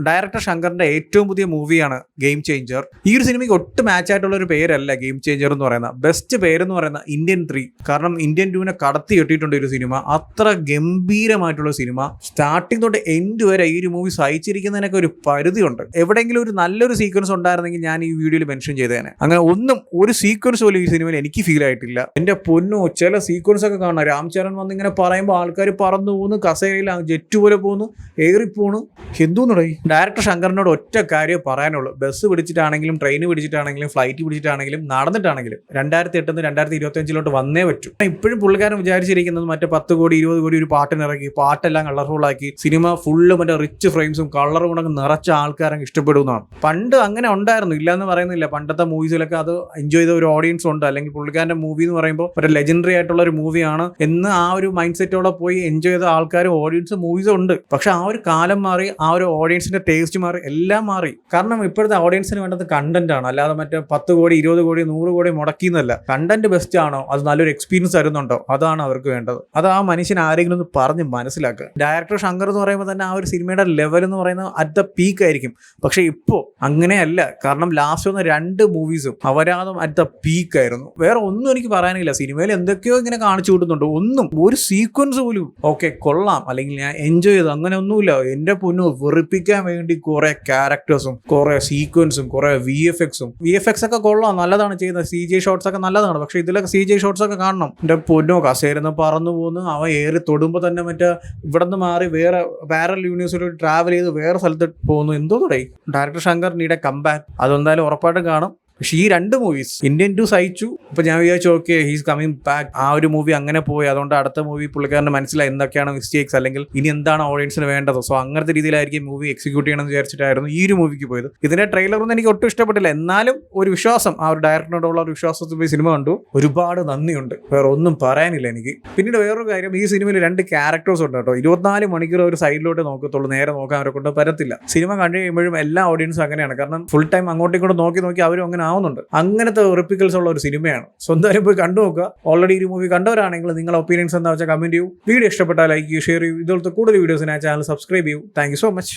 Director ശങ്കറിന്റെ ഏറ്റവും പുതിയ മൂവിയാണ് ഗെയിം ചേഞ്ചർ. ഈ ഒരു സിനിമയ്ക്ക് ഒട്ടും മാച്ച് ആയിട്ടുള്ള ഒരു പേരല്ല ഗെയിം ചേഞ്ചർ എന്ന് പറയുന്ന. ബെസ്റ്റ് പേരെന്ന് പറയുന്ന ഇന്ത്യൻ 3. കാരണം ഇന്ത്യൻ 2 കടത്തി കെട്ടിയിട്ടുണ്ട് ഒരു സിനിമ. അത്ര ഗംഭീരമായിട്ടുള്ള സിനിമ. സ്റ്റാർട്ടിംഗ് തൊട്ട് എൻഡ് വരെ ഈ ഒരു മൂവി സഹിച്ചിരിക്കുന്നതിനൊക്കെ ഒരു പരിധിയുണ്ട്. എവിടെയെങ്കിലും ഒരു നല്ലൊരു സീക്വൻസ് ഉണ്ടായിരുന്നെങ്കിൽ ഞാൻ ഈ വീഡിയോയിൽ മെൻഷൻ ചെയ്തേനെ. അങ്ങനെ ഒരു സീക്വൻസ് പോലും ഈ സിനിമയിൽ എനിക്ക് ഫീൽ ആയിട്ടില്ല. എന്റെ പൊന്നോ, ചില സീക്വൻസ് ഒക്കെ കാണാം. രാംചരൺ വന്ന് ഇങ്ങനെ പറയുമ്പോൾ ആൾക്കാർ പറന്നു പോകുന്നു, കസേരയിൽ ജെറ്റ് പോലെ പോകുന്നു, ഏറിപ്പോണു. എന്തോന്നുടേ. ഡയറക്ടർ ശങ്കറിനോട് ഒറ്റ കാര്യം പറയാനുള്ളൂ. ബസ് പിടിച്ചിട്ടാണെങ്കിലും ട്രെയിൻ പിടിച്ചിട്ടാണെങ്കിലും ഫ്ലൈറ്റ് പിടിച്ചിട്ടാണെങ്കിലും നടന്നിട്ടാണെങ്കിലും 2008 2025 വന്നേ പറ്റൂ. ഇപ്പോഴും പുള്ളിക്കാരൻ വിചാരിച്ചിരിക്കുന്നത് മറ്റേ 10 കോടി 20 കോടി ഒരു പാട്ടിനിറക്കി, പാട്ടെല്ലാം കളർഫുൾ ആക്കി, സിനിമ ഫുള്ള് മറ്റേ റിച്ച് ഫ്രെയിംസും കളറും കൊണ്ടൊക്കെ നിറച്ച ആൾക്കാരങ്ങ് ഇഷ്ടപ്പെടുന്നതാണ്. പണ്ട് അങ്ങനെ ഉണ്ടായിരുന്നു, ഇല്ലാന്ന് പറയുന്നില്ല. പണ്ടത്തെ മൂവീസിലൊക്കെ അത് എൻജോയ് ചെയ്ത ഒരു ഓഡിയൻസ് ഉണ്ട്. അല്ലെങ്കിൽ പുള്ളിക്കാരന്റെ മൂവി എന്ന് പറയുമ്പോൾ ഒരു ലെജൻഡറി ആയിട്ടുള്ള ഒരു മൂവിയാണ് എന്ന് ആ ഒരു മൈൻഡ് സെറ്റോടെ പോയി എൻജോയ് ചെയ്ത ആൾക്കാരും ഓഡിയൻസും മൂവീസും ഉണ്ട്. പക്ഷെ ആ ഒരു കാലം മാറി, ആ ഒരു ഓഡിയൻസിന്റെ ടേസ്റ്റ് മാറി, എല്ലാം മാറി. കാരണം ഇപ്പോഴത്തെ ഓഡിയൻസിന് വേണ്ടത് കണ്ടന്റ് ആണ്, അല്ലാതെ മറ്റേ 10 കോടി 20 കോടി 100 കോടി മുടക്കിയെന്നല്ല. കണ്ടന്റ് ബെസ്റ്റ് ആണോ, അത് നല്ലൊരു എക്സ്പീരിയൻസ് തരുന്നുണ്ടോ, അതാണ് അവർക്ക് വേണ്ടത്. അത് ആ മനുഷ്യൻ ആരെങ്കിലും ഒന്ന് പറഞ്ഞ് മനസ്സിലാക്കുക. ഡയറക്ടർ ശങ്കർ എന്ന് പറയുമ്പോൾ തന്നെ ആ ഒരു സിനിമയുടെ ലെവൽ എന്ന് പറയുന്നത് അറ്റ് ദ പീക്ക് ആയിരിക്കും. പക്ഷെ ഇപ്പോൾ അങ്ങനെയല്ല. കാരണം ലാസ്റ്റ് വന്ന 2 മൂവീസും അവരാതും അറ്റ് ദ പീക്ക് ആയിരുന്നു. വേറെ ഒന്നും എനിക്ക് പറയാനില്ല. സിനിമയിൽ എന്തൊക്കെയോ ഇങ്ങനെ കാണിച്ചു കൂട്ടുന്നുണ്ട്. ഒന്നും ഒരു സീക്വൻസ് പോലും ഓക്കെ കൊള്ളാം അല്ലെങ്കിൽ ഞാൻ എൻജോയ് ചെയ്തു അങ്ങനെ ഒന്നുമില്ല. എന്റെ പൊന്നു, വെറുപ്പിക്കാൻ വേണ്ടി കുറെ ക്യാരക്ടേഴ്സും കുറെ സീക്വൻസും കുറെ VFX ഒക്കെ കൊള്ളാം, നല്ലതാണ് ചെയ്യുന്നത്. CGI ഷോട്ട്സ് ഒക്കെ നല്ലതാണ്. പക്ഷെ ഇതിലൊക്കെ CGI ഷോട്ട്സ് ഒക്കെ കാണണം. എന്റെ പൊന്നോ, കസേരന്ന് പറന്നു പോകുന്നു, അവൻ ഏറി തൊടുമ്പോൾ തന്നെ മറ്റേ ഇവിടെ നിന്ന് മാറി വേറെ പാരലൽ യൂണിവേഴ്സിലോട്ട് ട്രാവൽ ചെയ്ത് വേറെ സ്ഥലത്ത് പോകുന്നു. എന്തോ തുടങ്ങി. Director Shankar need A comeback. അതെന്തായാലും ഉറപ്പായിട്ടും കാണും. പക്ഷേ ഈ 2 മൂവീസ് ഇന്ത്യൻ 2 സഹിച്ചു. അപ്പോൾ ഞാൻ വിചാരിച്ചു ഓക്കെ ഹീസ് കമ്മിങ് ബാക്ക്. ആ ഒരു മൂവി അങ്ങനെ പോയി. അതുകൊണ്ട് അടുത്ത മൂവി പുള്ളിക്കാരന് മനസ്സിലായി എന്തൊക്കെയാണ് മിസ്റ്റേക്സ്, അല്ലെങ്കിൽ ഇനി എന്താണ് ഓഡിയൻസിന് വേണ്ടത്. സോ അങ്ങനത്തെ രീതിയിലായിരിക്കും മൂവി എക്സിക്യൂട്ട് ചെയ്യണമെന്ന് വിചാരിച്ചിട്ടായിരുന്നു ഈ ഒരു മൂവിക്ക് പോയത്. ഇതിന്റെ ട്രെയിലറൊന്നും എനിക്ക് ഒട്ടും ഇഷ്ടപ്പെട്ടില്ല. എന്നാലും ഒരു വിശ്വാസം, ആ ഒരു ഡയറക്ടറിനോടുള്ള ഒരു വിശ്വാസത്തിൽ പോയി സിനിമ കണ്ടു. ഒരുപാട് നന്ദിയുണ്ട്, വേറെ ഒന്നും പറയാനില്ല എനിക്ക്. പിന്നീട് വേറൊരു കാര്യം, ഈ സിനിമയിൽ 2 ക്യാരക്ടേഴ്സ് ഉണ്ട് കേട്ടോ. 24 മണിക്കൂർ ഒരു സൈഡിലോട്ട് നോക്കത്തുള്ളൂ, നേരെ നോക്കാൻ അവരെ കൊണ്ട് പറ്റത്തില്ല. സിനിമ കണ്ടു കഴിയുമ്പോഴും എല്ലാ ഓഡിയൻസും അങ്ങനെയാണ്. കാരണം ഫുൾ ടൈം അങ്ങോട്ടും ഇങ്ങോട്ടും നോക്കി അവരും അങ്ങനെ ആവുന്നുണ്ട്. അങ്ങനത്തെ റിപ്പിക്കൽസ് ഉള്ള ഒരു സിനിമയാണ്. സ്വന്തം പോയി കണ്ടു നോക്കുക. ഓൾറെഡി ഈ മൂവി കണ്ടവരാണെങ്കിൽ നിങ്ങളുടെ ഒപ്പീനിയൻസ് എന്താ വെച്ചാൽ കമന്റ് ചെയ്യൂ. വീഡിയോ ഇഷ്ടപ്പെട്ടാൽ ലൈക്ക് ചെയ്യൂ, ഷെയർ ചെയ്യൂ. ഇതുപോലത്തെ കൂടുതൽ വീഡിയോസിന് ആ ചാനൽ സബ്സ്ക്രൈബ് ചെയ്യൂ. Thank you so much.